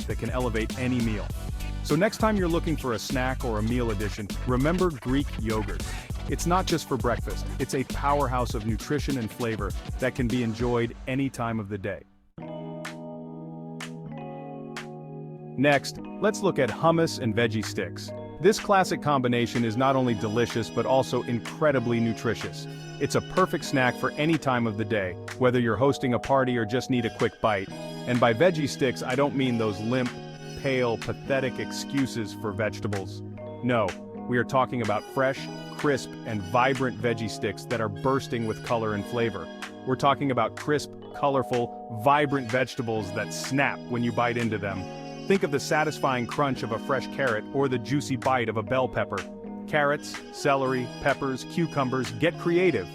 That can elevate any meal. So next time you're looking for a snack or a meal addition, remember Greek yogurt. It's not just for breakfast, it's a powerhouse of nutrition and flavor that can be enjoyed any time of the day. Next, let's look at hummus and veggie sticks. This classic combination is not only delicious but also incredibly nutritious. It's a perfect snack for any time of the day, whether you're hosting a party or just need a quick bite. And by veggie sticks, I don't mean those limp, pale, pathetic excuses for vegetables. No, we are talking about fresh, crisp, and vibrant veggie sticks that are bursting with color and flavor. We're talking about crisp, colorful, vibrant vegetables that snap when you bite into them. Think of the satisfying crunch of a fresh carrot or the juicy bite of a bell pepper. Carrots, celery, peppers, cucumbers, get creative.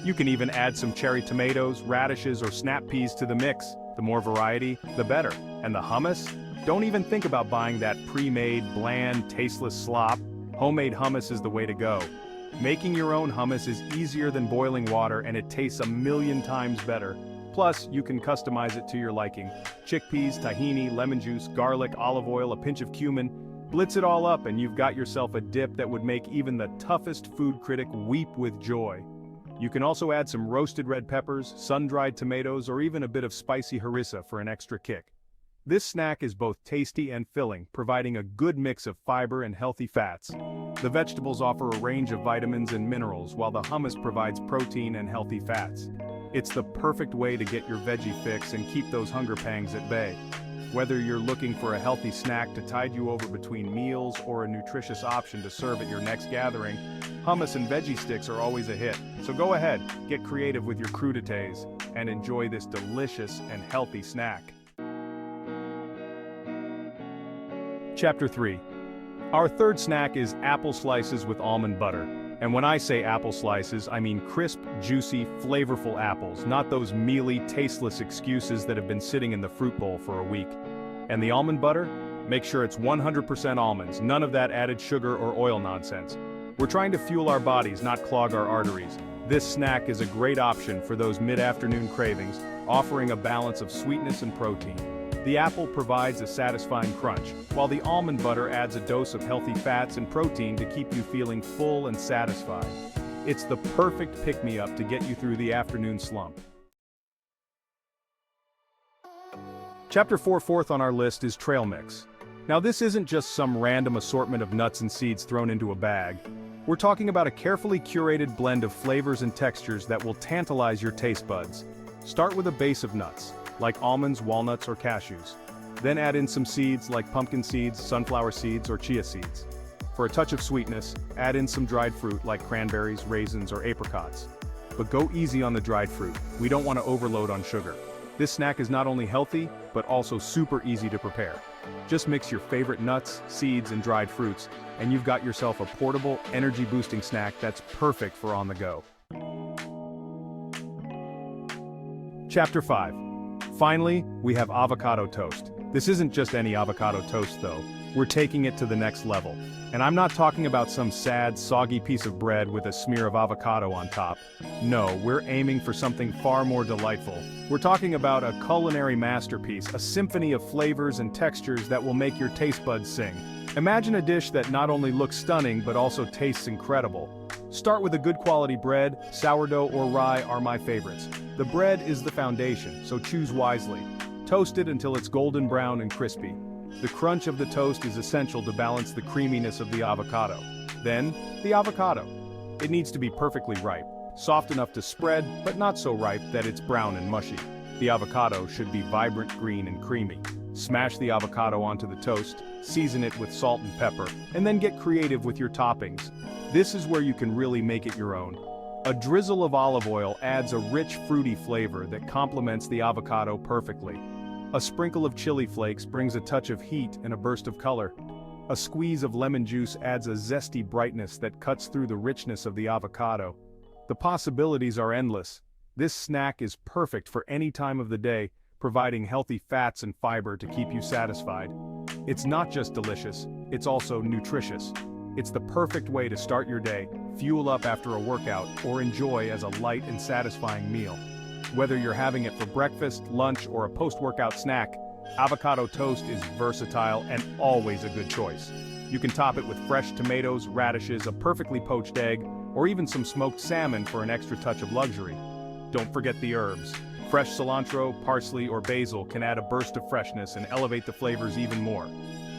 You can even add some cherry tomatoes, radishes, or snap peas to the mix. The more variety, the better. And the hummus? Don't even think about buying that pre-made, bland, tasteless slop. Homemade hummus is the way to go. Making your own hummus is easier than boiling water, and it tastes 1,000,000 times better. Plus, you can customize it to your liking. Chickpeas, tahini, lemon juice, garlic, olive oil, a pinch of cumin. Blitz it all up and you've got yourself a dip that would make even the toughest food critic weep with joy. You can also add some roasted red peppers, sun-dried tomatoes, or even a bit of spicy harissa for an extra kick. This snack is both tasty and filling, providing a good mix of fiber and healthy fats. The vegetables offer a range of vitamins and minerals, while the hummus provides protein and healthy fats. It's the perfect way to get your veggie fix and keep those hunger pangs at bay. Whether you're looking for a healthy snack to tide you over between meals or a nutritious option to serve at your next gathering, hummus and veggie sticks are always a hit. So go ahead, get creative with your crudités, and enjoy this delicious and healthy snack. Chapter 3. Our third snack is apple slices with almond butter. And when I say apple slices, I mean crisp, juicy, flavorful apples, not those mealy, tasteless excuses that have been sitting in the fruit bowl for a week. And the almond butter? Make sure it's 100% almonds, none of that added sugar or oil nonsense. We're trying to fuel our bodies, not clog our arteries. This snack is a great option for those mid-afternoon cravings, offering a balance of sweetness and protein. The apple provides a satisfying crunch, while the almond butter adds a dose of healthy fats and protein to keep you feeling full and satisfied. It's the perfect pick-me-up to get you through the afternoon slump. Chapter 4, fourth on our list, is trail mix. Now this isn't just some random assortment of nuts and seeds thrown into a bag. We're talking about a carefully curated blend of flavors and textures that will tantalize your taste buds. Start with a base of nuts, like almonds, walnuts, or cashews. Then add in some seeds like pumpkin seeds, sunflower seeds, or chia seeds. For a touch of sweetness, add in some dried fruit like cranberries, raisins, or apricots. But go easy on the dried fruit. We don't want to overload on sugar. This snack is not only healthy, but also super easy to prepare. Just mix your favorite nuts, seeds, and dried fruits, and you've got yourself a portable, energy-boosting snack that's perfect for on the go. Chapter 5. Finally, we have avocado toast. This isn't just any avocado toast though. We're taking it to the next level. And I'm not talking about some sad, soggy piece of bread with a smear of avocado on top. No, we're aiming for something far more delightful. We're talking about a culinary masterpiece, a symphony of flavors and textures that will make your taste buds sing. Imagine a dish that not only looks stunning but also tastes incredible. Start with a good quality bread. Sourdough or rye are my favorites. The bread is the foundation, so choose wisely. Toast it until it's golden brown and crispy. The crunch of the toast is essential to balance the creaminess of the avocado. Then, the avocado. It needs to be perfectly ripe, soft enough to spread, but not so ripe that it's brown and mushy. The avocado should be vibrant green and creamy. Smash the avocado onto the toast, season it with salt and pepper, and then get creative with your toppings. This is where you can really make it your own. A drizzle of olive oil adds a rich fruity flavor that complements the avocado perfectly. A sprinkle of chili flakes brings a touch of heat and a burst of color. A squeeze of lemon juice adds a zesty brightness that cuts through the richness of the avocado. The possibilities are endless. This snack is perfect for any time of the day, providing healthy fats and fiber to keep you satisfied. It's not just delicious, it's also nutritious. It's the perfect way to start your day, fuel up after a workout, or enjoy as a light and satisfying meal. Whether you're having it for breakfast, lunch, or a post-workout snack, avocado toast is versatile and always a good choice. You can top it with fresh tomatoes, radishes, a perfectly poached egg, or even some smoked salmon for an extra touch of luxury. Don't forget the herbs. Fresh cilantro, parsley, or basil can add a burst of freshness and elevate the flavors even more.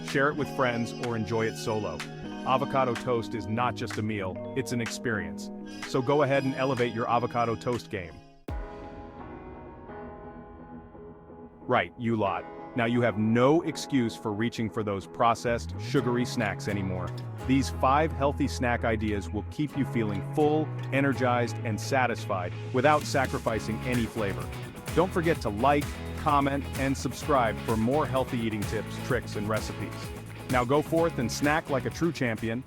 Share it with friends or enjoy it solo. Avocado toast is not just a meal, it's an experience. So go ahead and elevate your avocado toast game. Right, you lot. Now you have no excuse for reaching for those processed, sugary snacks anymore. These 5 healthy snack ideas will keep you feeling full, energized, and satisfied without sacrificing any flavor. Don't forget to like, comment, and subscribe for more healthy eating tips, tricks, and recipes. Now go forth and snack like a true champion.